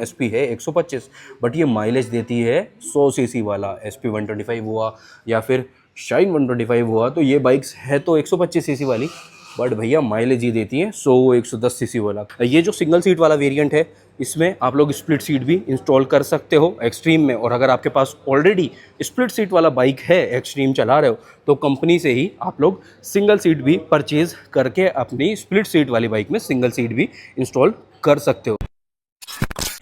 SP है 125, but ये mileage देती है 100 सीसी वाला। SP 125 हुआ या फिर शाइन 125 हुआ, तो ये बाइक्स है तो 125 सीसी वाली, बट भैया माइलेज ही देती हैं 110 सीसी वाला। ये जो सिंगल सीट वाला वेरिएंट है, इसमें आप लोग स्प्लिट सीट भी इंस्टॉल कर सकते हो एक्सट्रीम में। और अगर आपके पास ऑलरेडी स्प्लिट सीट वाला बाइक है, एक्सट्रीम चला रहे हो, तो कंपनी से ही आप लोग सिंगल सीट भी परचेज करके अपनी स्प्लिट सीट वाली बाइक में सिंगल सीट भी इंस्टॉल कर सकते हो।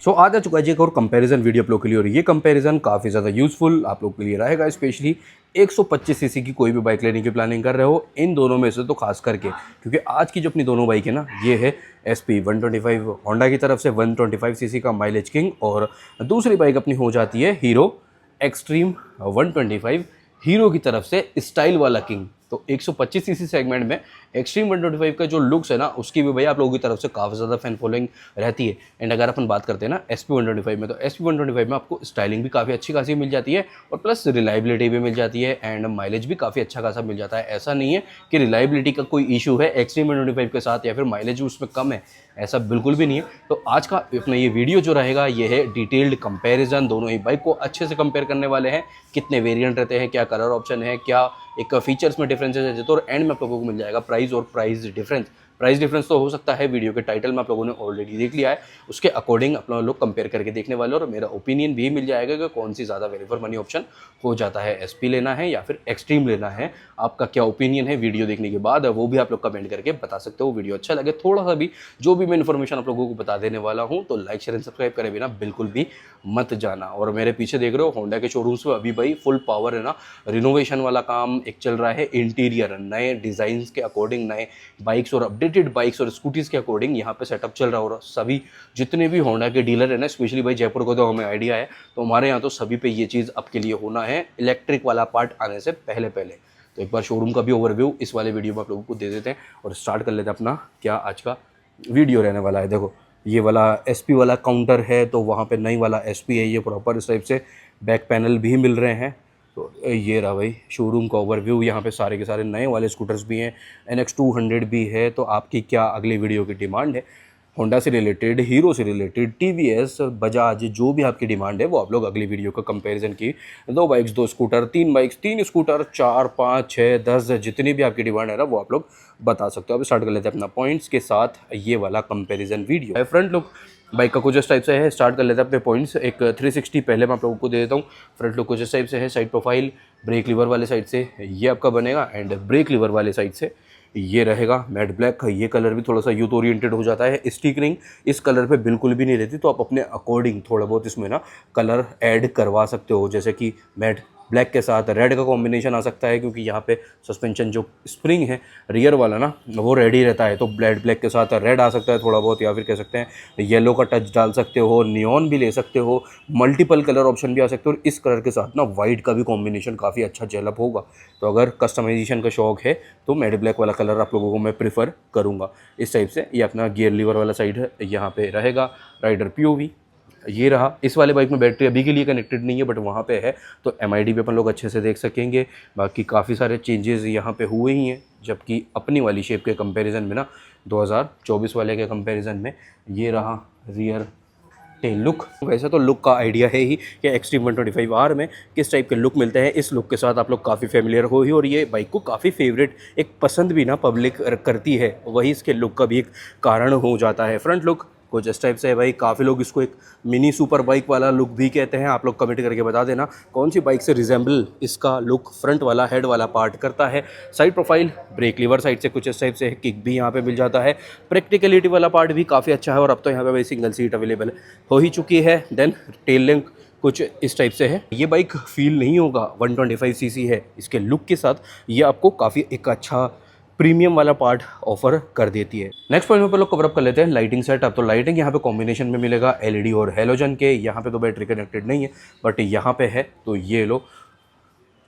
आज आ चुका है जी एक और कंपैरिजन वीडियो आप लोग के लिए, और ये कंपैरिजन काफ़ी ज़्यादा यूज़फुल आप लोग के लिए रहेगा। स्पेशली 125 सीसी की कोई भी बाइक लेने की प्लानिंग कर रहे हो, इन दोनों में से तो खास करके, क्योंकि आज की जो अपनी दोनों बाइक है ना, ये है SP 125 होंडा की तरफ से 125 सीसी का माइलेज किंग, और दूसरी बाइक अपनी हो जाती है हीरो एक्सट्रीम 125 हीरो की तरफ से स्टाइल वाला किंग। तो 125 सीसी सेगमेंट में एक्सट्रीम 125 का जो लुक्स है ना, उसकी भी भैया आप लोगों की तरफ से काफ़ी ज़्यादा फैन फॉलोइंग रहती है। एंड अगर अपन बात करते हैं ना SP 125 में, तो SP 125 में आपको स्टाइलिंग भी काफ़ी अच्छी खासी मिल जाती है, और प्लस रिलायबिलिटी भी मिल जाती है, एंड माइलेज भी काफ़ी अच्छा खासा मिल जाता है। ऐसा नहीं है कि रिलायबिलिटी का कोई इशू है एक्सट्रीम 125 के साथ, या फिर माइलेज उसमें कम है, ऐसा बिल्कुल भी नहीं है। तो आज का अपना ये वीडियो जो रहेगा, ये है डिटेल्ड कंपैरिजन, दोनों ही बाइक को अच्छे से कंपेयर करने वाले हैं, कितने वेरिएंट रहते हैं, क्या कलर ऑप्शन है, क्या एक फीचर्स में डिफरेंसेस है, तो एंड में आप लोगों को मिल जाएगा प्राइस और प्राइस डिफरेंस। प्राइस डिफरेंस तो हो सकता है वीडियो के टाइटल में आप लोगों ने ऑलरेडी देख लिया है, उसके अकॉर्डिंग अपना लोग कंपेयर करके देखने वाले, और मेरा ओपिनियन भी मिल जाएगा कि कौन सी ज़्यादा वैल्यू फॉर मनी ऑप्शन हो जाता है, SP लेना है या फिर एक्सट्रीम लेना है। आपका क्या ओपिनियन है वीडियो देखने के बाद, वो भी आप लोग कमेंट करके बता सकते हो। वीडियो अच्छा लगे, थोड़ा सा भी जो भी मैं इन्फॉर्मेशन आप लोगों को बता देने वाला हूँ, तो लाइक शेयर एंड सब्सक्राइब करे बिना बिल्कुल भी मत जाना। और मेरे पीछे देख रहे हो होंडा के शोरूम्स में अभी भाई फुल पावर है ना, रिनोवेशन वाला काम एक चल रहा है, इंटीरियर नए डिज़ाइंस के अकॉर्डिंग, नए बाइक्स और अपडेटेड बाइक्स और स्कूटीज़ के अकॉर्डिंग यहाँ पे सेटअप चल रहा है। और सभी जितने भी होंडा के डीलर है ना, स्पेशली भाई जयपुर को तो हमें आइडिया है, तो हमारे यहाँ तो सभी पे ये चीज़ आपके लिए होना है इलेक्ट्रिक वाला पार्ट आने से पहले पहले। तो एक बार शोरूम का भी ओवरव्यू इस वाले वीडियो में आप लोगों को दे देते हैं, और स्टार्ट कर लेते हैं अपना क्या आज का वीडियो रहने वाला है। देखो ये वाला SP वाला काउंटर है, तो वहाँ पे नई वाला SP है, ये प्रॉपर इस टाइप से बैक पैनल भी मिल रहे हैं। तो ये रहा भाई शोरूम का ओवरव्यू, यहाँ पे सारे के सारे नए वाले स्कूटर्स भी हैं, NX 200 भी है। तो आपकी क्या अगली वीडियो की डिमांड है, होंडा से रिलेटेड, हीरो से रिलेटेड, TVS, बजाज, जो भी आपकी डिमांड है वो आप लोग अगली वीडियो का कंपैरिजन की, 2 बाइक्स 2 स्कूटर, 3 बाइक्स 3 स्कूटर, 4 5 6 10 जितनी भी आपकी डिमांड है ना, वो आप लोग बता सकते हो। अब स्टार्ट कर लेते हैं अपना पॉइंट्स के साथ ये वाला comparison video. Front look bike का कुछ इस टाइप से है, स्टार्ट कर लेते हैं अपने पॉइंट्स। एक 360 पहले मैं आप लोगों को दे देता हूँ। फ्रंट लुक कुछ इस टाइप से है, साइड प्रोफाइल ब्रेक लीवर वाले साइड से ये आपका बनेगा, एंड ब्रेक लीवर वाले साइड से ये रहेगा मैट ब्लैक। ये कलर भी थोड़ा सा यूथ ओरिएंटेड हो जाता है, स्टिकरिंग इस कलर पे बिल्कुल भी नहीं रहती, तो आप अपने अकॉर्डिंग थोड़ा बहुत इसमें ना कलर ऐड करवा सकते हो, जैसे कि मैट ब्लैक के साथ रेड का कॉम्बिनेशन आ सकता है, क्योंकि यहाँ पे सस्पेंशन जो स्प्रिंग है रियर वाला ना, वो रेड ही रहता है, तो ब्लैक के साथ रेड आ सकता है थोड़ा बहुत, या फिर कह सकते हैं येलो का टच डाल सकते हो, नियॉन भी ले सकते हो, मल्टीपल कलर ऑप्शन भी आ सकते हो, और इस कलर के साथ ना वाइट का भी कॉम्बिनेशन काफ़ी अच्छा डेवलप होगा। तो अगर कस्टमाइजेशन का शौक है तो मैट ब्लैक वाला कलर आप लोगों को मैं प्रीफर करूँगा। इस टाइप से ये अपना गियर लीवर वाला साइड है, यहाँ पे रहेगा राइडर POV। ये रहा, इस वाले बाइक में बैटरी अभी के लिए कनेक्टेड नहीं है, बट वहाँ पे है, तो MID पे अपन लोग अच्छे से देख सकेंगे। बाकी काफ़ी सारे चेंजेस यहाँ पे हुए ही हैं, जबकि अपनी वाली शेप के कंपैरिजन में ना 2024 वाले के कंपैरिजन में ये रहा रियर टेल लुक। वैसे तो लुक का आइडिया है ही कि एक्सट्रीम 125R में किस टाइप के लुक मिलते हैं, इस लुक के साथ आप लोग काफ़ी फेमिलियर हो ही, और ये बाइक को काफ़ी फेवरेट एक पसंद भी ना पब्लिक करती है, वही इसके लुक का भी एक कारण हो जाता है। फ्रंट लुक कुछ इस टाइप से है भाई, काफ़ी लोग इसको एक मिनी सुपर बाइक वाला लुक भी कहते हैं। आप लोग कमेंट करके बता देना कौन सी बाइक से रिजेंबल इसका लुक फ्रंट वाला हेड वाला पार्ट करता है। Side profile brake lever side से कुछ इस टाइप से है, किक भी यहाँ पे मिल जाता है, प्रैक्टिकलिटी वाला पार्ट भी काफ़ी अच्छा है, और अब तो यहाँ पे भाई सिंगल सीट अवेलेबल हो ही चुकी है। देन टेल लिंक कुछ इस टाइप से है, ये बाइक फील नहीं होगा 125 सीसी है, इसके लुक के साथ ये आपको काफ़ी एक अच्छा प्रीमियम वाला पार्ट ऑफर कर देती है। नेक्स्ट पॉइंट पे लोग कवर अप कर लेते हैं लाइटिंग सेटअप। तो लाइटिंग यहाँ पे कॉम्बिनेशन में मिलेगा LED और हेलोजन के। यहाँ पे तो बैटरी कनेक्टेड नहीं है, बट यहाँ पे है, तो ये लो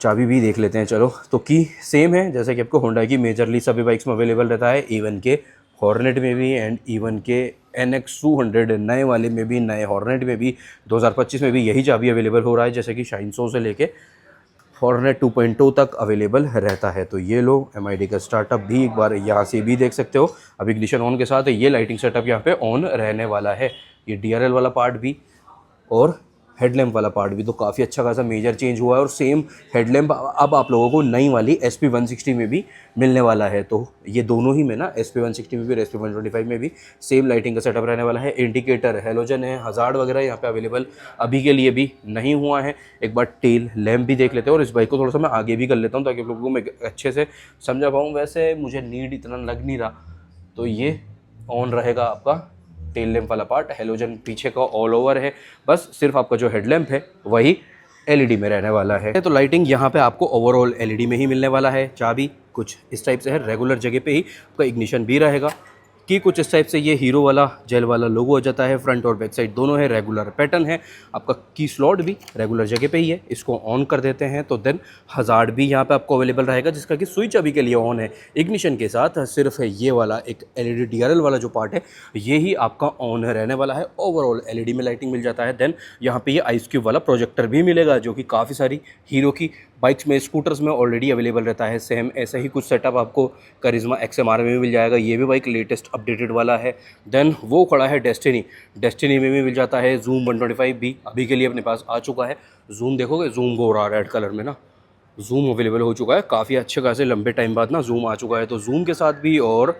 चाबी भी देख लेते हैं। चलो, तो की सेम है जैसे कि आपको होंडा की मेजरली सभी बाइक्स में अवेलेबल रहता है, इवन के हॉर्नेट में भी, एंड इवन के NX 200 नए वाले में भी, नए हॉर्नेट में भी, 2025 में भी यही चाबी अवेलेबल हो रहा है, जैसे कि शाइन 100 से लेके हॉर्नेट 2.0 तक अवेलेबल रहता है। तो ये लो MID का स्टार्टअप भी एक बार यहाँ से भी देख सकते हो। अब इग्निशन ऑन के साथ ये लाइटिंग सेटअप यहाँ पे ऑन रहने वाला है। ये DRL वाला पार्ट भी और हेडलैम्प वाला पार्ट भी तो काफ़ी अच्छा खासा मेजर चेंज हुआ है। और सेम हेडलैम्प अब आप लोगों को नई वाली SP160 में भी मिलने वाला है। तो ये दोनों ही में ना, SP160 में भी और SP125 में भी सेम लाइटिंग का सेटअप रहने वाला है। इंडिकेटर हेलोजन है, हज़ार्ड वगैरह यहाँ पे अवेलेबल अभी के लिए भी नहीं हुआ है। एक बार टेल लैम्प भी देख लेते हैं और इस बाइक को थोड़ा सा मैं आगे भी कर लेता हूँ ताकि आप लोगों को मैं अच्छे से समझा पाऊँ। वैसे मुझे नीड इतना लग नहीं रहा। तो ये ऑन रहेगा आपका टेल लैम्प वाला पार्ट, हेलोजन पीछे का ऑल ओवर है, बस सिर्फ आपका जो हेडलैम्प है वही LED में रहने वाला है। तो लाइटिंग यहाँ पे आपको ओवरऑल LED में ही मिलने वाला है। चाबी कुछ इस टाइप से है, रेगुलर जगह पे ही आपका इग्निशन भी रहेगा कि कुछ इस टाइप से ये हीरो वाला जेल वाला लोगो हो जाता है। फ्रंट और बैक साइड दोनों है, रेगुलर पैटर्न है। आपका की स्लॉट भी रेगुलर जगह पे ही है। इसको ऑन कर देते हैं तो देन हज़ार्ड भी यहाँ पे आपको अवेलेबल रहेगा, जिसका कि स्विच अभी के लिए ऑन है। इग्निशन के साथ सिर्फ ये वाला एक LED DRL वाला जो पार्ट है ये ही आपका ऑन रहने वाला है। ओवरऑल LED में लाइटिंग मिल जाता है। देन यहाँ पे ये आइस क्यूब वाला प्रोजेक्टर भी मिलेगा, जो कि काफ़ी सारी हीरो की बाइक्स में, स्कूटर्स में ऑलरेडी अवेलेबल रहता है। सेम ऐसा ही कुछ सेटअप आपको करिश्मा XMR में भी मिल जाएगा। ये भी बाइक लेटेस्ट अपडेटेड वाला है। देन वो खड़ा है डेस्टिनी में भी मिल जाता है। जूम 125 भी अभी के लिए अपने पास आ चुका है। जूम देखोगे, जूम वो रहा रेड कलर में ना, जूम अवेलेबल हो चुका है। काफ़ी अच्छे खासे लंबे टाइम बाद ना जूम आ चुका है। तो जूम के साथ भी और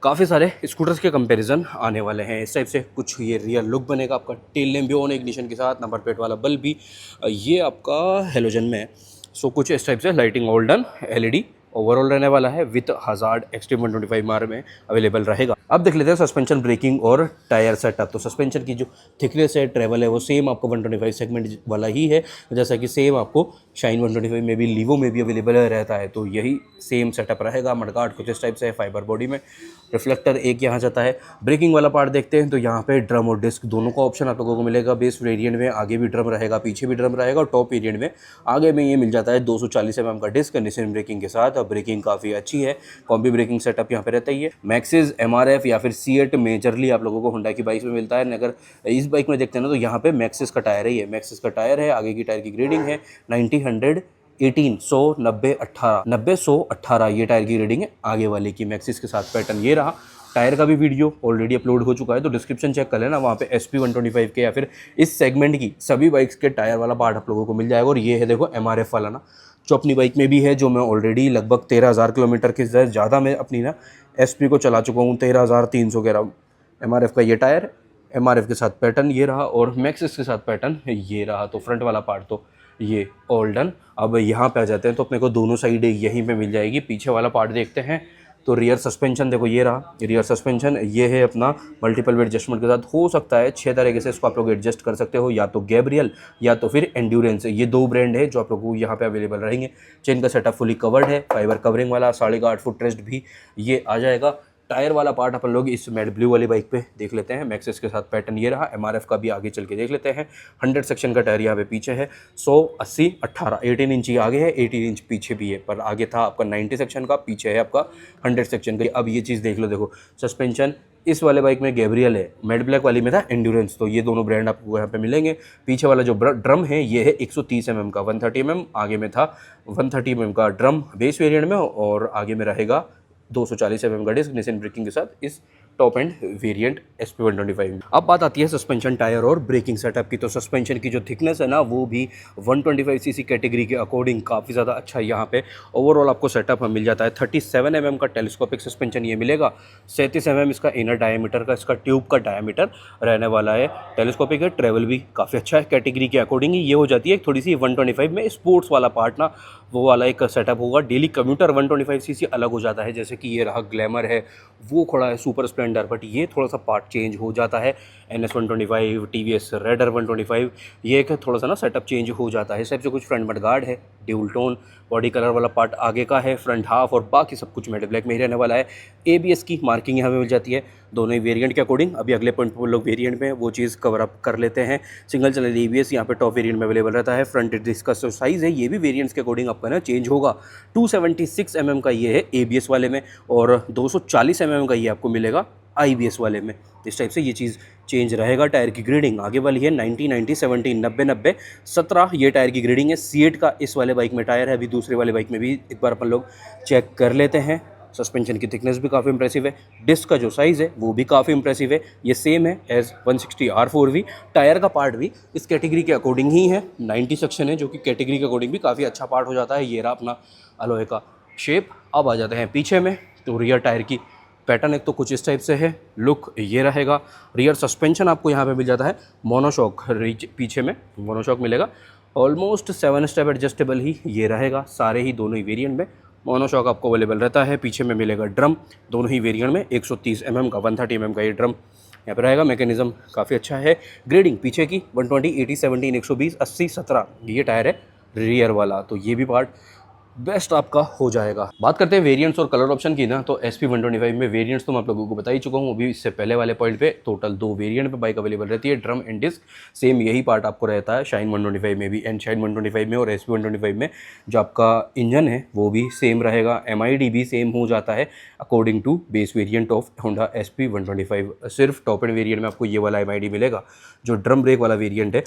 काफ़ी सारे स्कूटर्स के कंपैरिजन आने वाले हैं। इस टाइप से कुछ ये रियल लुक बनेगा। आपका टेल लैम्प भी ऑन इग्निशन के साथ, नंबर प्लेट वाला बल्ब भी ये आपका हेलोजन में है। सो कुछ इस टाइप से lighting all done LED overall रहने वाला है विथ हज़ार्ड एक्सट्रीम 125R में अवेलेबल रहेगा। अब देख लेते हैं सस्पेंशन, ब्रेकिंग और टायर सेटअप। तो सस्पेंशन की जो थिकनेस है, ट्रेवल है, वो सेम आपको 125 सेगमेंट वाला ही है, जैसा कि सेम आपको शाइन 125 में भी, लीवो में भी अवेलेबल रहता है। तो यही सेम सेटअप रहेगा। मडगार्ड कुछ इस टाइप से है, फाइबर बॉडी में, रिफ्लेक्टर एक यहाँ जाता है। ब्रेकिंग वाला पार्ट देखते हैं तो यहाँ पे ड्रम और डिस्क दोनों का ऑप्शन आप लोगों को मिलेगा। बेस वेरिएंट में आगे भी ड्रम रहेगा, पीछे भी ड्रम रहेगा, और टॉप वेरिएंट में आगे में ये मिल जाता है 240 mm का डिस्क निसिन ब्रेकिंग के साथ। ब्रेकिंग काफ़ी अच्छी है, कॉम्बी ब्रेकिंग सेटअप यहाँ पे रहता ही है। मैक्सिस MRF या फिर C8 मेजरली आप लोगों को होंडा की बाइक में मिलता है। अगर इस बाइक में देखते हैं ना तो यहाँ पे मैक्सिस का टायर ही है। मैक्सिस का टायर है, आगे की टायर की ग्रेडिंग है 90 100 100 90 18 90 100 18 ये टायर की रेडिंग है आगे वाले की। मैक्सिस के साथ पैटर्न ये रहा। टायर का भी वीडियो ऑलरेडी अपलोड हो चुका है, तो डिस्क्रिप्शन चेक कर लेना, वहाँ पे SP125 के या फिर इस सेगमेंट की सभी बाइक्स के टायर वाला पार्ट आप लोगों को मिल जाएगा। और ये है देखो MRF वाला ना, जो अपनी बाइक में भी है, जो मैं ऑलरेडी लगभग 13,000 किलोमीटर के ज़्यादा मैं अपनी ना SP को चला चुका हूँ, 13,300 के रहा। MRF का ये टायर, MRF के साथ पैटर्न ये रहा, और मैक्सिस के साथ पैटर्न ये रहा। तो फ्रंट वाला पार्ट तो ये ऑल डन। अब यहाँ पे आ जाते हैं तो अपने को दोनों साइड यहीं पे मिल जाएगी। पीछे वाला पार्ट देखते हैं तो रियर सस्पेंशन देखो ये रहा। रियर सस्पेंशन ये है अपना मल्टीपल वेट एडजस्टमेंट के साथ, हो सकता है 6 तरीके से इसको आप लोग एडजस्ट कर सकते हो, या तो गैब्रियल या तो फिर एंड्योरेंस। ये 2 ब्रांड है जो आप लोगों को यहाँ पे अवेलेबल रहेंगे। चेन का सेटअप फुली कवर्ड है, फाइबर कवरिंग वाला, 8.5 फुट रेस्ट भी ये आ जाएगा। टायर वाला पार्ट अपन लोग इस मैट ब्लू वाली बाइक पे देख लेते हैं। मैक्सिस के साथ पैटर्न ये रहा। MRF का भी आगे चल के देख लेते हैं। 100 सेक्शन का टायर यहाँ पे पीछे है, 100 80 18 18 इंच आगे है, 18 इंच पीछे भी है। पर आगे था आपका 90 सेक्शन का, पीछे है आपका 100 सेक्शन का। अब ये चीज़ देख लो, देखो सस्पेंशन इस वाले बाइक में गैब्रियल है, मैट ब्लैक वाली में था एंड्योरेंस। तो ये दोनों ब्रांड आपको यहाँ पे मिलेंगे। पीछे वाला जो ड्रम है ये है 130 mm का, 130 mm आगे में था, 130 mm का ड्रम बेस वेरिएंट में, और आगे में रहेगा 240 mm का डिस्क निसिन ब्रेकिंग के साथ इस टॉप एंड वेरिएंट SP125 में। अब बात आती है सस्पेंशन, टायर और ब्रेकिंग सेटअप की। तो सस्पेंशन की जो थिकनेस है ना, वो भी 125cc कैटेगरी के अकॉर्डिंग काफ़ी ज़्यादा अच्छा यहाँ पे ओवरऑल आपको सेटअप मिल जाता है। 37 mm का टेलीस्कोपिक सस्पेंशन ये मिलेगा। 37 mm इसका इनर डायमीटर का, इसका ट्यूब का डायमीटर रहने वाला है। टेलीस्कोपिक है, ट्रेवल भी काफ़ी अच्छा है कैटेगरी के अकॉर्डिंग। ये हो जाती है थोड़ी सी 125 में स्पोर्ट्स वाला पार्ट ना, वो वाला एक सेटअप होगा। डेली कम्यूटर 125cc अलग हो जाता है, जैसे कि ये रहा ग्लैमर है, वो खड़ा है सुपर स्प्लेंडर, बट ये थोड़ा सा पार्ट चेंज हो जाता है। NS 125, TVS रेडर 125, ये एक थोड़ा सा ना सेटअप चेंज हो जाता है। इस टाइप से कुछ फ्रंट मडगार्ड है, ड्यूल टोन बॉडी कलर वाला पार्ट आगे का है, फ्रंट हाफ, और बाकी सब कुछ मेट ब्लैक में ही रहने वाला है। ABS की मार्किंग यहाँ पे मिल जाती है। दोनों ही वेरिएंट के अकॉर्डिंग। अभी अगले पॉइंट पर लोग वेरिएंट में वो चीज़ कवर अप कर लेते हैं। सिंगल चैनल ABS यहाँ पे टॉप वेरिएंट में अवेलेबल रहता है। फ्रंट डिस्क का जो साइज़ है ये भी वेरिएंट्स के अकॉर्डिंग आपका ना चेंज होगा। 276 mm का ये है ABS वाले में, और 240 mm का ये आपको मिलेगा IBS वाले में। इस टाइप से ये चीज़ चेंज रहेगा। टायर की ग्रेडिंग आगे वाली है 90 90 70 90 90 17, ये टायर की ग्रेडिंग है। C8 का इस वाले बाइक में टायर है। अभी दूसरे वाले बाइक में भी एक बार अपन लोग चेक कर लेते हैं। सस्पेंशन की थिकनेस भी काफ़ी इंप्रेसिव है। डिस्क का जो साइज़ है वो भी काफ़ी इंप्रेसिव है। ये सेम है एज 160 R4V। टायर का पार्ट भी इस कैटेगरी के अकॉर्डिंग ही है। 90 सेक्शन है जो कि कैटेगरी के अकॉर्डिंग भी काफ़ी अच्छा पार्ट हो जाता है। ये रहा अपना अलॉय का शेप। अब आ जाते हैं पीछे में, तो रियर टायर की पैटर्न एक तो कुछ इस टाइप से है। लुक ये रहेगा। रियर सस्पेंशन आपको यहाँ पे मिल जाता है मोनोशॉक, पीछे में मोनोशॉक मिलेगा। ऑलमोस्ट 7 स्टेप एडजस्टेबल ही ये रहेगा सारे ही दोनों ही वेरिएंट में। मोनोशॉक आपको अवेलेबल रहता है। पीछे में मिलेगा ड्रम, दोनों ही वेरिएंट में 130 mm का 130 mm का ये ड्रम यहाँ पे रहेगा। मैकेनिज्म काफ़ी अच्छा है। ग्रेडिंग पीछे की 120 80 17 120 80 17 ये टायर है रियर वाला, तो ये भी पार्ट बेस्ट आपका हो जाएगा। बात करते हैं वेरिएंट्स और कलर ऑप्शन की ना, तो SP125 में वेरिएंट्स तो मैं आप लोगों को बता ही चुका हूँ। अभी इससे पहले वाले पॉइंट पे टोटल 2 वेरिएंट पे बाइक अवेलेबल रहती है। ड्रम एंड डिस्क सेम यही पार्ट आपको रहता है शाइन 125 में भी, एंड शाइन 125 में और SP125 में जो आपका इंजन है वो भी सेम रहेगा। MID भी सेम हो जाता है according to base variant of Honda SP125। सिर्फ टॉप एंड वेरिएंट में आपको ये वाला MID मिलेगा। जो ड्रम ब्रेक वाला वेरिएंट है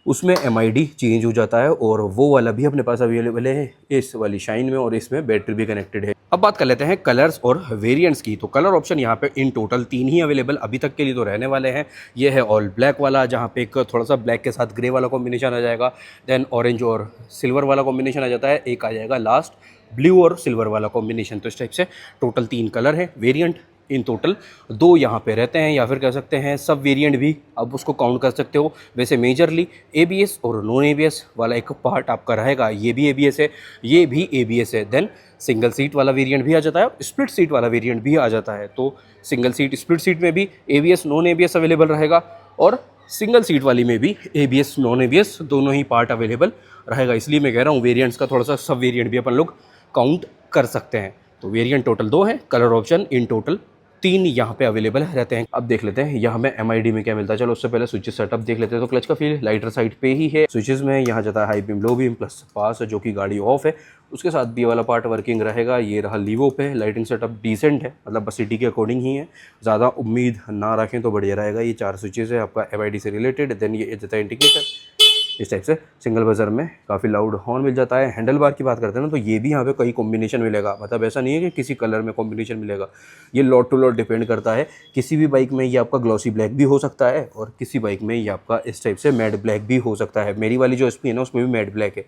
उसमें MID चेंज हो जाता है, और वो वाला भी अपने पास अवेलेबल है इस वाली शाइन में, और इसमें बैटरी भी कनेक्टेड है। अब बात कर लेते हैं कलर्स और वेरिएंट्स की। तो कलर ऑप्शन यहाँ पे इन टोटल 3 ही अवेलेबल अभी तक के लिए तो रहने वाले हैं। ये है ऑल ब्लैक वाला, जहाँ पे एक थोड़ा सा ब्लैक के साथ ग्रे वाला कॉम्बिनेशन आ जाएगा। देन ऑरेंज और सिल्वर वाला कॉम्बिनेशन आ जाता है। एक आ जाएगा लास्ट ब्लू और सिल्वर वाला कॉम्बिनेशन। तो इस टाइप से टोटल 3 कलर है। वेरिएंट इन टोटल 2 यहाँ पे रहते हैं, या फिर कह सकते हैं सब वेरिएंट भी आप उसको काउंट कर सकते हो। वैसे मेजरली ABS और नॉन ABS वाला एक पार्ट आपका रहेगा। ये भी ABS है, ये भी ABS है। देन सिंगल सीट वाला वेरिएंट भी आ जाता है, स्प्लिट सीट वाला वेरिएंट भी आ जाता है। तो सिंगल सीट स्प्लिट सीट में भी ABS नॉन ABS अवेलेबल रहेगा, और सिंगल सीट वाली में भी ABS नॉन ABS दोनों ही पार्ट अवेलेबल रहेगा। इसलिए मैं कह रहा हूँ वेरिएंट्स का थोड़ा सा सब वेरिएंट भी अपन लोग काउंट कर सकते हैं। तो वेरिएंट टोटल 2 है, कलर ऑप्शन इन टोटल 3 यहाँ पे अवेलेबल रहते हैं। अब देख लेते हैं यहाँ में MID में क्या मिलता है। चलो उससे पहले स्विचेस सेटअप देख लेते हैं। तो क्लच का फील लाइटर साइड पे ही है। स्विचेस में यहाँ जाता है high beam, low beam, plus pass जो कि गाड़ी ऑफ है उसके साथ भी वाला पार्ट वर्किंग रहेगा। ये रहा लीवो पे। लाइटिंग सेटअप डिसेंट है, मतलब बस सिटी के अकॉर्डिंग ही है, ज़्यादा उम्मीद ना रखें तो बढ़िया रहेगा। ये 4 स्विचेस है आपका MID से रिलेटेड। देन ये देता है इंडिकेटर इस टाइप से। सिंगल बजर में काफ़ी लाउड हॉर्न मिल जाता है। हैंडल बार की बात करते हैं ना, तो ये भी यहाँ पे कई कॉम्बिनेशन मिलेगा, मतलब ऐसा नहीं है कि किसी कलर में कॉम्बिनेशन मिलेगा। ये लॉट टू लॉट डिपेंड करता है। किसी भी बाइक में ये आपका ग्लॉसी ब्लैक भी हो सकता है, और किसी बाइक में ये आपका इस टाइप से मैट ब्लैक भी हो सकता है। मेरी वाली जो SP है ना उसमें भी मैट ब्लैक है।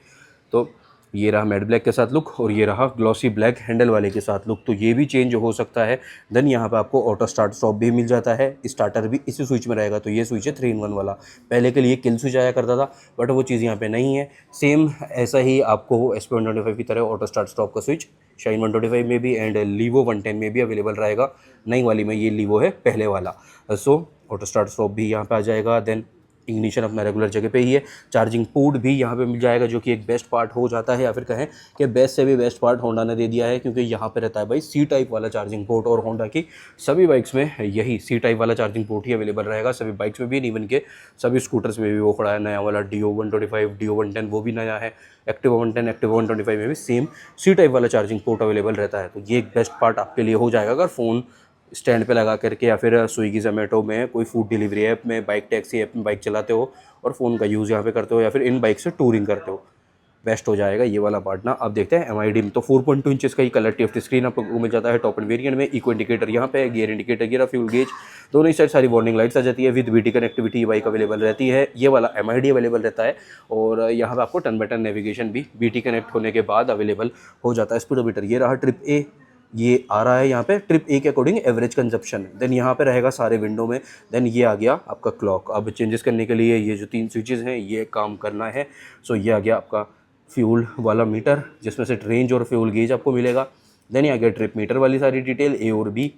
तो ये रहा मैट ब्लैक के साथ लुक, और ये रहा ग्लॉसी ब्लैक हैंडल वाले के साथ लुक। तो ये भी चेंज हो सकता है। देन यहाँ पे आपको ऑटो स्टार्ट स्टॉप भी मिल जाता है। स्टार्टर भी इसी स्विच में रहेगा। तो ये स्विच है 3-in-1 वाला। पहले के लिए किल स्विच आया करता था, बट वो चीज़ यहाँ पे नहीं है। सेम ऐसा ही आपको SP125 की तरह ऑटो स्टार्ट स्टॉप का स्विच शाइन 125 में भी एंड लीवो 110 में भी अवेलेबल रहेगा। नई वाली में ये लीवो है पहले वाला। सो ऑटो स्टार्ट स्टॉप भी यहाँ पे आ जाएगा। देन इग्निशन अपना रेगुलर जगह पे ही है। चार्जिंग पोर्ट भी यहाँ पे मिल जाएगा, जो कि एक बेस्ट पार्ट हो जाता है, या फिर कहें कि बेस्ट से भी बेस्ट पार्ट होंडा ने दे दिया है, क्योंकि यहाँ पे रहता है भाई C टाइप वाला चार्जिंग पोर्ट। और होंडा की सभी बाइक्स में यही C टाइप वाला चार्जिंग पोर्ट ही अवेलेबल रहेगा, सभी बाइक्स में भी। इवन के सभी स्कूटर्स में भी वो खड़ा है नया वाला DO125 DO110, वो भी नया है। एक्टिवा 110 एक्टिवा 125 में भी सेम C टाइप वाला चार्जिंग पोर्ट अवेलेबल रहता है। तो ये एक बेस्ट पार्ट आपके लिए हो जाएगा अगर फ़ोन स्टैंड पे लगा करके, या फिर स्विगी जोमेटो में कोई फूड डिलीवरी ऐप में, बाइक टैक्सी ऐप में बाइक चलाते हो और फ़ोन का यूज़ यहाँ पे करते हो, या फिर इन बाइक से टूरिंग करते हो, बेस्ट हो जाएगा ये वाला पार्ट ना। अब देखते हैं MID में। तो 4.2 इंचेस का ही कलर TFT स्क्रीन आपको मिल जाता है टॉप एंड वेरिएंट में। इको इंडिकेटर यहाँ पे, gear indicator, gear fuel gauge, दोनों ही साइड सारी वार्निंग लाइट्स आ जाती है। With BT connectivity bike available रहती है। ये वाला MID अवेलेबल रहता है, और यहाँ पे आपको टर्न बाय टर्न नेविगेशन भी BT कनेक्ट होने के बाद अवेलेबल हो जाता है। स्पीडोमीटर ये रहा ट्रिप A, ये आ रहा है यहाँ पे ट्रिप A के अकॉर्डिंग एवरेज कंजप्शन। देन यहाँ पे रहेगा सारे विंडो में। देन ये आ गया आपका क्लॉक। अब चेंजेस करने के लिए ये जो 3 स्विचेस हैं ये काम करना है। सो ये आ गया आपका फ्यूल वाला मीटर, जिसमें से रेंज और फ्यूल गेज आपको मिलेगा। देन ये आ गया ट्रिप मीटर वाली सारी डिटेल, A और B।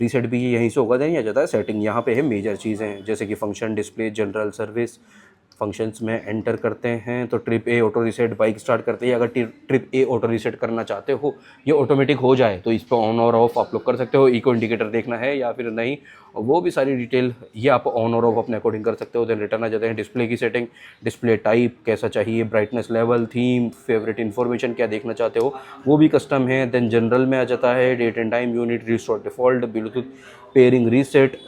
रीसेट भी यहीं से होगा। देन ये आ जाता है सेटिंग। यहाँ पे है मेजर चीज़ें जैसे कि function, display, general, service, functions में एंटर करते हैं तो ट्रिप ए ऑटो रीसेट बाइक स्टार्ट करते हैं। अगर ट्रिप ए ऑटो रीसेट करना चाहते हो, ये ऑटोमेटिक हो जाए तो इस पर ऑन और ऑफ आप लोग कर सकते हो। इको इंडिकेटर देखना है या फिर नहीं, वो भी सारी डिटेल ये आप ऑन और ऑफ अपने अकॉर्डिंग कर सकते हो। देन रिटर्न आ जाते हैं डिस्प्ले की सेटिंग, डिस्प्ले टाइप कैसा चाहिए, brightness level, theme, favourite information क्या देखना चाहते हो वो भी कस्टम है। देन जनरल में आ जाता है date and time, unit, restore default, bluetooth pairing reset.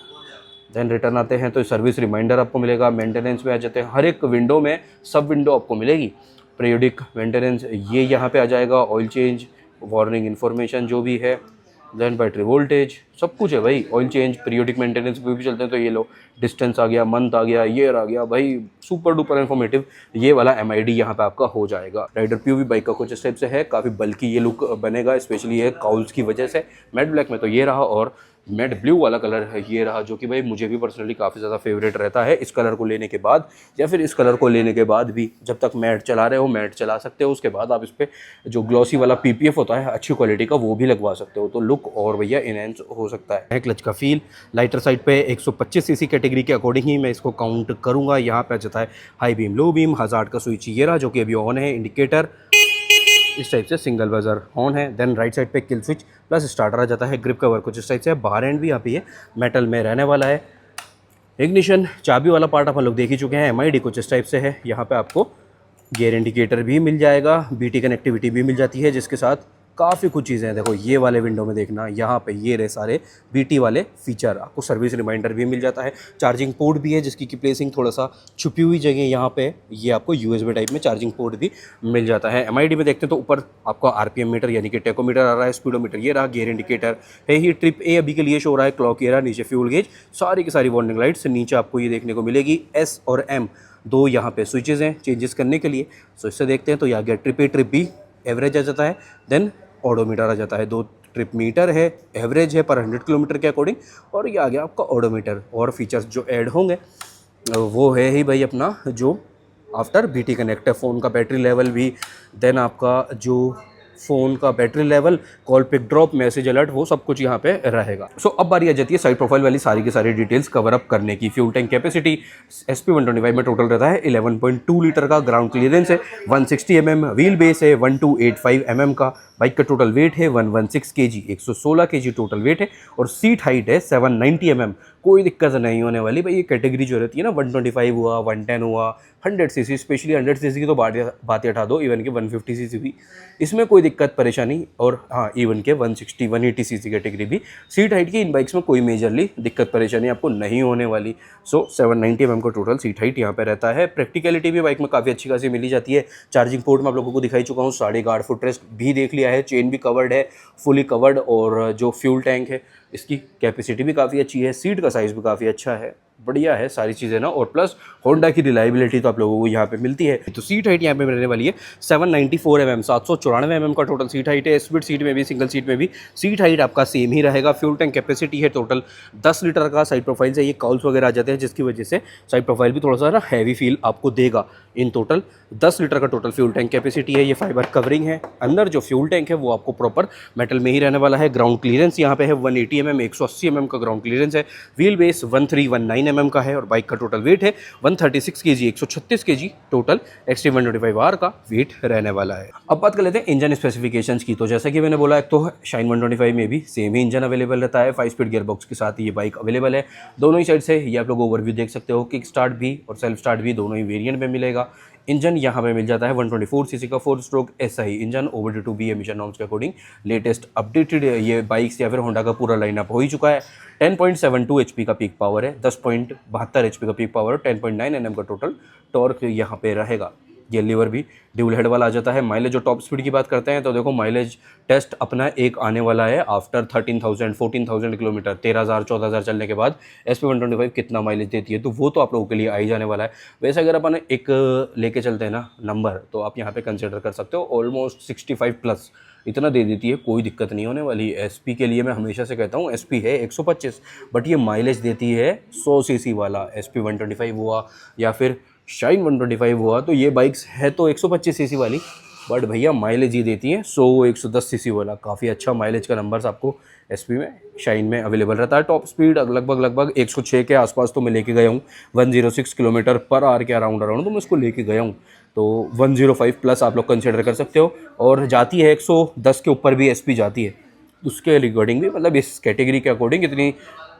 Then return आते हैं तो सर्विस रिमाइंडर आपको मिलेगा। मेंटेनेंस में आ जाते हैं, हर एक विंडो में सब विंडो आपको मिलेगी। पीरियोडिक मेंटेनेंस ये यहाँ पे आ जाएगा, ऑयल चेंज, वार्निंग इन्फॉर्मेशन जो भी है। देन बैटरी वोल्टेज सब कुछ है भाई। ऑयल चेंज, पीरियोडिक मेंटेनेंस भी चलते हैं तो ये लो, डिस्टेंस आ गया, मंथ आ गया, ईयर आ गया भाई, सुपर डुपर इन्फॉर्मेटिव ये वाला MID यहाँ पे आपका हो जाएगा। राइडर POV बाइक का कुछ इस टाइप से है, काफ़ी बल्कि ये लुक बनेगा, स्पेशली ये काउल्स की वजह से। मैट ब्लैक में तो ये रहा, और मैट ब्लू वाला कलर है ये रहा, जो कि भाई मुझे भी पर्सनली काफ़ी ज़्यादा फेवरेट रहता है। इस कलर को लेने के बाद या फिर इस कलर को लेने के बाद भी, जब तक मैट चला रहे हो मैट चला सकते हो, उसके बाद आप इस पर जो ग्लॉसी वाला PPF होता है अच्छी क्वालिटी का वो भी लगवा सकते हो, तो लुक और भैया इनहेंस हो सकता है। क्लच का फील लाइटर साइड पे 125 सीसी कैटेगरी के अकॉर्डिंग ही मैं इसको काउंट करूँगा। यहाँ पे जाता है high beam, low beam, hazard का स्विच ये रहा जो कि अभी ऑन है, इंडिकेटर इस टाइप से, सिंगल बजर ऑन है। देन राइट साइड पे किल स्विच प्लस स्टार्टर आ जाता है। ग्रिप कवर कुछ इस टाइप से, बाहर एंड भी यहाँ पे मेटल में रहने वाला है। इग्निशन चाबी वाला पार्ट अपन लोग देख ही चुके हैं। MID कुछ इस टाइप से है। यहाँ पे आपको गियर इंडिकेटर भी मिल जाएगा, BT कनेक्टिविटी भी मिल जाती है, जिसके साथ काफ़ी कुछ चीज़ें हैं। देखो ये वाले विंडो में देखना, यहाँ पे ये रहे सारे BT वाले फीचर। आपको सर्विस रिमाइंडर भी मिल जाता है, चार्जिंग पोर्ट भी है जिसकी की प्लेसिंग थोड़ा सा छुपी हुई जगह यहाँ पे, ये आपको USB टाइप में चार्जिंग पोर्ट भी मिल जाता है। MID में देखते हैं तो ऊपर आपका RPM मीटर यानी कि टेकोमीटर आ रहा है, स्पीडोमीटर ये रहा, गियर इंडिकेटर है ही, ट्रिप ए अभी के लिए शो हो रहा है, क्लॉक ये रहा, नीचे फ्यूल गेज, सारी की सारी वार्निंग लाइट्स नीचे आपको ये देखने को मिलेगी। S और M दो यहाँ पे स्विचेज़ हैं चेंजेस करने के लिए। सो इससे देखते हैं तो यहाँ गया trip A, trip B, average आ जाता है। देन ओडोमीटर आ जाता है, 2 ट्रिप मीटर है, एवरेज है पर 100 किलोमीटर के अकॉर्डिंग, और ये आ गया आपका ओडोमीटर। और फीचर्स जो ऐड होंगे वो है ही भाई अपना जो आफ्टर BT कनेक्ट है, फ़ोन का बैटरी लेवल भी, देन आपका जो फ़ोन का battery level, call pick drop, message alert, वो सब कुछ यहाँ पे रहेगा। सो अब बारी आ जाती है साइड प्रोफाइल वाली सारी की सारी डिटेल्स कवर अप करने की। फ्यूल टैंक कैपेसिटी SP125 में टोटल रहता है 11.2 लीटर का, ग्राउंड क्लियरेंस है 160 mm, व्हील बेस है 1285 mm का, बाइक का टोटल वेट है 116 kg, 116 kg टोटल वेट है, और सीट हाइट है 790 mm। कोई दिक्कत नहीं होने वाली भाई। ये कैटेगरी जो रहती है ना, 125 हुआ, 110 हुआ, 100 सीसी, स्पेशली 100 सीसी की तो बात ही हटा दो, इवन के 150 सीसी भी इसमें कोई दिक्कत परेशानी, और हाँ इवन के 160 180 सीसी कैटेगरी भी, सीट हाइट की इन बाइक्स में कोई मेजरली दिक्कत परेशानी आपको नहीं होने वाली। सो 790 mm का टोटल सीट हाइट यहाँ पे रहता है। प्रैक्टिकलिटी भी बाइक में काफ़ी अच्छी खासी मिली जाती है। चार्जिंग पोर्ट में आप लोगों को दिखाई चुका हूँ, 8.5 फुट रेस्ट भी देख लिया है, चेन भी कवर्ड है, फुली कवर्ड, और जो फ्यूल टैंक है इसकी कैपेसिटी भी काफ़ी अच्छी है, सीट का साइज़ भी काफ़ी अच्छा है, बढ़िया है सारी चीज़ें ना। और प्लस होंडा की रिलायबिलिटी तो आप लोगों को यहाँ पे मिलती है। तो सीट हाइट यहाँ पे रहने वाली है 794 mm, 794 mm का टोटल सीट हाइट है। स्प्लिट सीट में भी, सिंगल सीट में भी सीट हाइट आपका सेम ही रहेगा। फ्यूल टैंक कैपेसिटी है टोटल 10 लीटर का। साइड प्रोफाइल से ये कॉल्स वगैरह आ जाते हैं, जिसकी वजह से साइड प्रोफाइल भी थोड़ा सा ना हैवी फील आपको देगा। इन टोटल 10 लीटर का टोटल फ्यूल टैंक कैपेसिटी है। ये फाइबर कवरिंग है, अंदर जो फ्यूल टैंक है वो आपको प्रॉपर मेटल में ही रहने वाला है। ग्राउंड क्लियरेंस यहाँ पे है 180 mm, 180 mm का ग्राउंड क्लियरेंस है। व्हील बेस 1319 mm का है, और बाइक का टोटल वेट है 136 kg, 136 kg टोटल XT125R का वेट रहने वाला है। अब बात कर लेते हैं इंजन स्पेसिफिकेशंस की। तो जैसा कि मैंने बोला, एक तो शाइन 125 में भी सेम ही इंजन अवेलेबल रहता है, 5 स्पीड गियरबॉक्स के साथ ये बाइक अवेलेबल है। दोनों ही साइड से ये आप लोग ओवरव्यू देख सकते हो, किक स्टार्ट भी और सेल्फ स्टार्ट भी दोनों ही वेरिएंट में मिलेगा। इंजन यहाँ पे मिल जाता है 124 सीसी का 4 stroke SI engine, OBD2B emission norms के अकॉर्डिंग लेटेस्ट अपडेटेड ये बाइक्स या फिर होंडा का पूरा लाइनअप हो ही चुका है। 10.72 HP का पीक पावर है, 10.72 HP का पीक पावर, 10.9 Nm का टोटल टॉर्क यहाँ पे रहेगा। ये लीवर भी ड्यूल हेड वाला आ जाता है। माइलेज और टॉप स्पीड की बात करते हैं तो देखो, माइलेज टेस्ट अपना एक आने वाला है आफ्टर 13,000 14,000 किलोमीटर, 13,000 14,000 चलने के बाद SP125 कितना माइलेज देती है, तो वो तो आप लोगों के लिए आ ही जाने वाला है। वैसे अगर अपन एक लेके चलते हैं ना नंबर, तो आप यहाँ पे कंसिडर कर सकते हो ऑलमोस्ट 65 प्लस इतना दे देती है, कोई दिक्कत नहीं होने वाली। SP के लिए मैं हमेशा से कहता हूँ SP है 125, बट ये माइलेज देती है 100 सीसी वाला। SP125 हुआ या फिर शाइन 125 हुआ, तो ये बाइक्स है तो 125 सीसी वाली, बट भैया माइलेज ही देती हैं 100-110 सीसी वाला। काफ़ी अच्छा माइलेज का नंबर्स आपको एसपी में, शाइन में अवेलेबल रहता है। टॉप स्पीड लगभग 106 के आसपास तो मैं लेके गया हूँ, 106 किलोमीटर पर आवर के अराउंड तो मैं इसको लेके गया हूँ। तो 105 प्लस आप लोग कंसिडर कर सकते हो। और जाती है 110 के ऊपर भी एसपी जाती है, उसके रिगार्डिंग भी मतलब इस कैटेगरी के अकॉर्डिंग इतनी,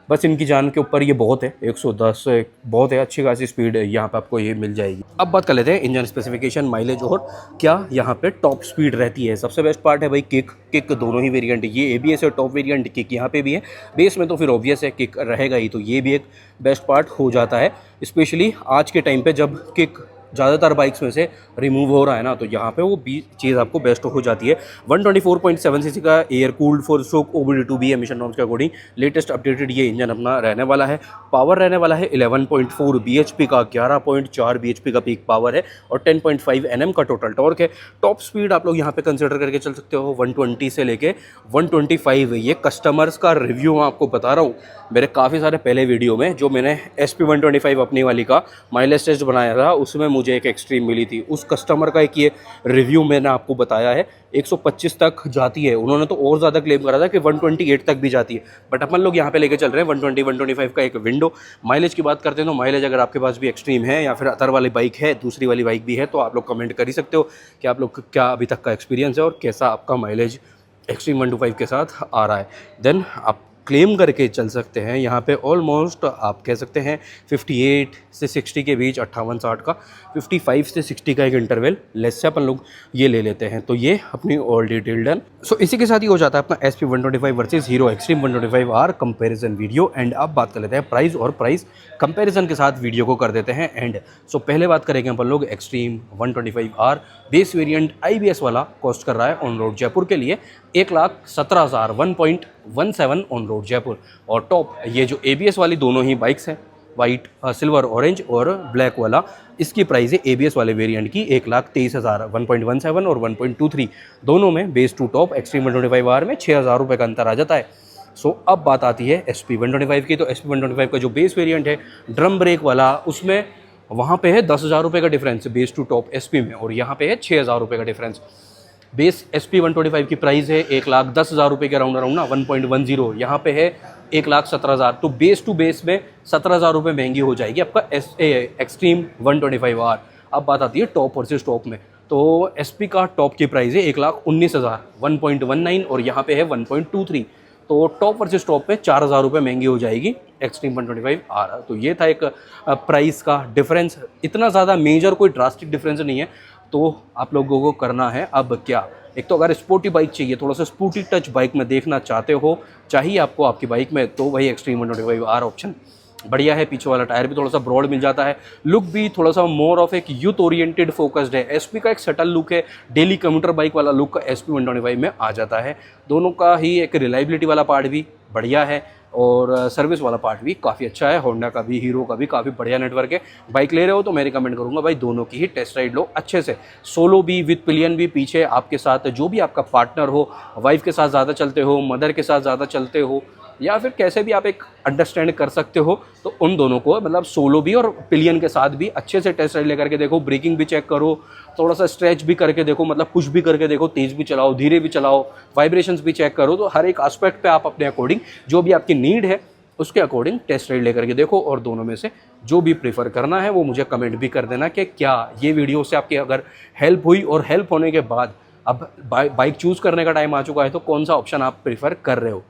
बस इनकी जान के ऊपर ये बहुत है। 110 बहुत है, अच्छी खासी स्पीड यहाँ पे आपको ये मिल जाएगी। अब बात कर लेते हैं इंजन स्पेसिफिकेशन, माइलेज और क्या यहाँ पे टॉप स्पीड रहती है। सबसे बेस्ट पार्ट है भाई किक दोनों ही वेरिएंट, ये एबीएस और टॉप वेरिएंट किक यहाँ पे भी है। बेस में तो फिर ऑब्वियस है किक रहेगा ही, तो ये भी एक बेस्ट पार्ट हो जाता है, स्पेशली आज के टाइम पे जब किक ज़्यादातर बाइक्स में से रिमूव हो रहा है ना, तो यहाँ पे वो भी चीज़ आपको बेस्ट हो जाती है। 124.7 सीसी का एयर कूल्ड 4-स्ट्रोक OBD2B एमिशन नॉर्म्स के अकॉर्डिंग लेटेस्ट अपडेटेड ये इंजन अपना रहने वाला है। पावर रहने वाला है 11.4 bhp का, 11.4 bhp का पीक पावर है और 10.5 Nm का टोटल टॉर्क है। टॉप स्पीड आप लोग यहाँ पे कंसिडर करके चल सकते हो 120 से लेके 125। ये कस्टमर्स का रिव्यू मैं आपको बता रहा हूँ, मेरे काफ़ी सारे पहले वीडियो में जो मैंने SP125 अपनी वाली का माइलेज टेस्ट बनाया था, उसमें मुझे एक एक्सट्रीम मिली थी। उस कस्टमर का एक ये रिव्यू मैंने आपको बताया है, 125 तक जाती है। उन्होंने तो और ज़्यादा क्लेम करा था कि 128 तक भी जाती है, बट अपन लोग यहाँ पे लेके चल रहे हैं 120-125 का एक विंडो। माइलेज की बात करते हैं तो माइलेज अगर आपके पास भी एक्सट्रीम है या फिर अदर वाली बाइक है, दूसरी वाली बाइक भी है, तो आप लोग कमेंट कर ही सकते हो कि आप लोग क्या अभी तक का एक्सपीरियंस है और कैसा आपका माइलेज एक्सट्रीम 125 के साथ आ रहा है। देन आप क्लेम करके चल सकते हैं। यहाँ पे ऑलमोस्ट आप कह सकते हैं 58 से 60 के बीच, 58-60 का, 55 से 60 का एक इंटरवल लेस से अपन लोग ये ले लेते हैं। तो ये अपनी ऑल डिटेल डन। सो इसी के साथ ही हो जाता है अपना SP125 versus hero extreme 125R comparison video. And अब बात कर लेते हैं प्राइस, और प्राइस कंपैरिजन के साथ वीडियो को कर देते हैं एंड। सो पहले बात करेंगे अपन लोग extreme 125R base variant IBS वाला कॉस्ट कर रहा है ऑन रोड जयपुर के लिए 1,17,000 1.17 ऑन रोड जयपुर। और टॉप ये जो ABS वाली दोनों ही बाइक्स हैं, वाइट, सिल्वर, ऑरेंज और ब्लैक वाला, इसकी प्राइस है ABS वाले वेरिएंट की 1,23,000 1.17 और 1.23 दोनों में। Base to top extreme 125R में 6,000 रुपये का अंतर आ जाता है। सो अब बात आती है SP125 की। तो SP125 का जो बेस वेरिएंट है ड्रम ब्रेक वाला, उसमें वहाँ पे है 10,000 रुपये का difference base to top SP में, और यहाँ पे है 6,000 रुपये का डिफरेंस। बेस SP125 की प्राइस है 1,10,000 रुपये के राउंड ना 1.10, यहाँ पे है 1,17,000। तो बेस टू बेस में 17,000 रुपये महंगी हो जाएगी आपका एक्सट्रीम 125R। अब बात आती है टॉप वर्सेस टॉप में। तो SP का टॉप की प्राइस है 1,19,000 1.19 और यहाँ पे है 1.23। तो टॉप वर्सेस टॉप पे 4,000 रुपये महंगी हो जाएगी एक्सट्रीम 125R। तो ये था एक प्राइस का डिफरेंस, इतना ज़्यादा मेजर कोई ड्रास्टिक डिफरेंस नहीं है। तो आप लोगों को करना है अब क्या, एक तो अगर स्पोर्टी बाइक चाहिए, थोड़ा सा स्पोर्टी टच बाइक में देखना चाहते हो, चाहिए आपको आपकी बाइक में, तो वही एक्सट्रीम 125R ऑप्शन बढ़िया है। पीछे वाला टायर भी थोड़ा सा ब्रॉड मिल जाता है, लुक भी थोड़ा सा मोर ऑफ एक यूथ ओरिएंटेड फोकस्ड है। SP का एक सटल लुक है, डेली कम्यूटर बाइक वाला लुक SP125 में आ जाता है। दोनों का ही एक रिलायबिलिटी वाला पार्ट भी बढ़िया है और सर्विस वाला पार्ट भी काफ़ी अच्छा है। होंडा का भी, हीरो का भी काफ़ी बढ़िया नेटवर्क है। बाइक ले रहे हो तो मैं रिकमेंड करूँगा भाई दोनों की ही टेस्ट राइड लो अच्छे से, सोलो भी विद पिलियन भी, पीछे आपके साथ जो भी आपका पार्टनर हो, वाइफ के साथ ज़्यादा चलते हो, मदर के साथ ज़्यादा चलते हो, या फिर कैसे भी आप एक अंडरस्टैंड कर सकते हो, तो उन दोनों को मतलब सोलो भी और पिलियन के साथ भी अच्छे से टेस्ट राइड लेकर के देखो। ब्रेकिंग भी चेक करो, थोड़ा सा स्ट्रेच भी करके देखो, मतलब पुश भी करके देखो, तेज़ भी चलाओ, धीरे भी चलाओ, वाइब्रेशंस भी चेक करो। तो हर एक एस्पेक्ट पे आप अपने अकॉर्डिंग जो भी आपकी नीड है उसके अकॉर्डिंग टेस्ट राइड लेकर के देखो, और दोनों में से जो भी प्रीफर करना है वो मुझे कमेंट भी कर देना कि क्या ये वीडियो से आपकी अगर हेल्प हुई, और हेल्प होने के बाद अब बाइक चूज़ करने का टाइम आ चुका है तो कौन सा ऑप्शन आप प्रीफर कर रहे हो।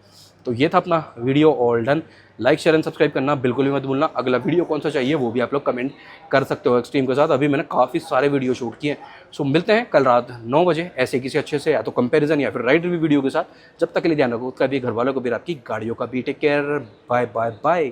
तो ये था अपना video all done. Like share and subscribe करना बिल्कुल भी मत भूलना। अगला वीडियो कौन सा चाहिए वो भी आप लोग कमेंट कर सकते हो एक्सट्रीम के साथ। अभी मैंने काफ़ी सारे वीडियो शूट किए हैं। सो मिलते हैं कल रात 9 बजे ऐसे किसी अच्छे से या तो कंपैरिजन या फिर राइड रिव्यू वीडियो के साथ। जब तक के लिए ध्यान रखो, उसका भी, घर वालों को भी, आपकी गाड़ियों का भी। Take care, bye bye bye.